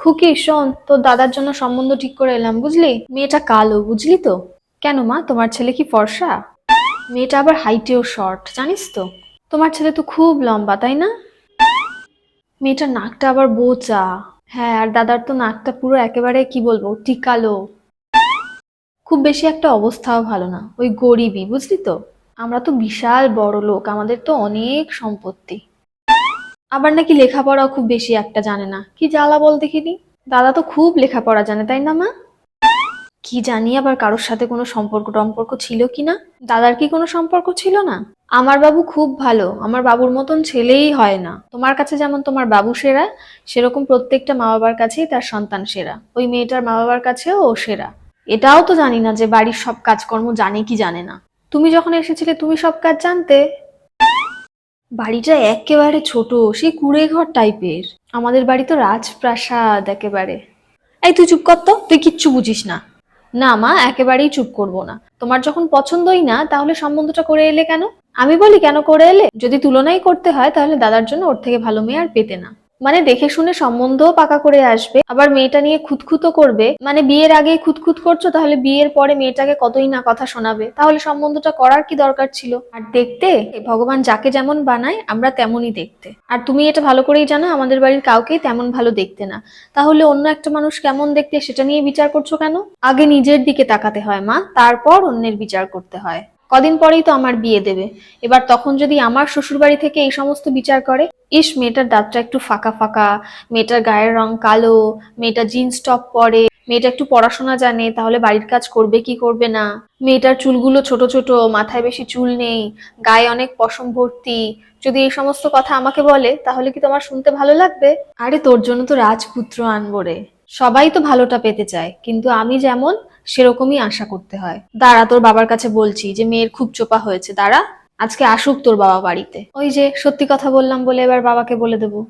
খুকি শোন, তোর দাদার জন্য সম্বন্ধ ঠিক করে এলাম, বুঝলি? মেয়েটা কালো, বুঝলি তো? কেন মা, তোমার ছেলে কি ফর্সা? মেয়েটা আবার হাইটেও শর্ট, জানিস তো? তোমার ছেলে তো খুব লম্বা, তাই না? মেয়েটার নাকটা আবার বোচা। হ্যাঁ, আর দাদার তো নাকটা পুরো একেবারে কি বলবো, টিকালো। খুব বেশি একটা অবস্থাও ভালো না, ওই গরিবই, বুঝলি তো? আমরা তো বিশাল বড় লোক, আমাদের তো অনেক সম্পত্তি। আবার নাকি লেখাপড়াও খুব বেশি একটা জানে না, কি জ্বালা বল দেখিনি। দাদা তো খুব লেখাপড়া জানে, তাই না মা? কি জানি আবার কারোর সাথে কোনো সম্পর্ক টম্পর্ক ছিল কিনা। দাদার কি কোনো সম্পর্ক ছিল না? আমার বাবু খুব ভালো, আমার বাবুর মতন ছেলেই হয় না। তোমার কাছে যেমন তোমার বাবু সেরা, সেরকম প্রত্যেকটা মা বাবার কাছেই তার সন্তান সেরা। ওই মেয়েটার মা বাবার কাছেও ও সেরা। এটাও তো জানি না যে বাড়ির সব কাজকর্ম জানে কি জানে না। তুমি যখন এসেছিলে তুমি সব কাজ জানতে। বাড়িটা একেবারে ছোট, সেই কুঁড়ে ঘর টাইপের। আমাদের বাড়ি তো রাজপ্রাসাদ একেবারে। এই তুই চুপ কর তো, তুই কিচ্ছু বুঝিস না। না মা, একেবারেই চুপ করব না। তোমার যখন পছন্দই না তাহলে সম্বন্ধটা করে এলে কেন? আমি বলি কেন করে এলে, যদি তুলনাই করতে হয় তাহলে দাদার জন্য ওর থেকে ভালো মেয়ে আর পেতে না। মানে দেখে শুনে সম্বন্ধও পাকা করে আসবে, আবার মেয়েটা নিয়ে খুঁতখুতো করবে, মানে বিয়ের আগেই খুঁতখুত করছো, তাহলে বিয়ের পরে মেয়েটাকে কতই না কথা শোনাবে, তাহলে সম্বন্ধটা করার কি দরকার ছিল? আর দেখতে, ভগবান যাকে যেমন বানায় আমরা তেমনই দেখতে। আর তুমি এটা ভালো করেই জানো আমাদের বাড়ির কাউকেই তেমন ভালো দেখতে না। তাহলে অন্য একটা মানুষ কেমন দেখতে সেটা নিয়ে বিচার করছো কেন? আগে নিজের দিকে তাকাতে হয় মা, তারপর অন্যের বিচার করতে হয়। কদিন পরেই তো আমার বিয়ে দেবে, এবার তখন যদি আমার শ্বশুরবাড়ি থেকে এই সমস্ত বিচার করে, ইস মেয়েটার দাঁতটা একটু ফাঁকা ফাঁকা, মেয়েটার গায়ের রং কালো, মেয়েটা জিন্স টপ পরে, মেয়েটা একটু পড়াশোনা জানে, তাহলে বাড়ির কাজ করবে কি করবে না, মেয়েটার চুলগুলো ছোট ছোট, মাথায় বেশি চুল নেই, গায়ে অনেক পশম ভর্তি, যদি এই সমস্ত কথা আমাকে বলে তাহলে কি তোমার শুনতে ভালো লাগবে? আরে তোর জন্য তো রাজপুত্র আনবো রে। সবাই তো ভালোটা পেতে চায়, কিন্তু আমি যেমন সেরকমই আশা করতে হয়। দাঁড়া, তোর বাবার কাছে বলছি যে মেয়ের খুব চোপা হয়েছে, দাঁড়া। আজকে আসুক তোর বাবা বাড়িতে, ওই যে সত্যি কথা বললাম বলে এবার বাবাকে বলে দেবো।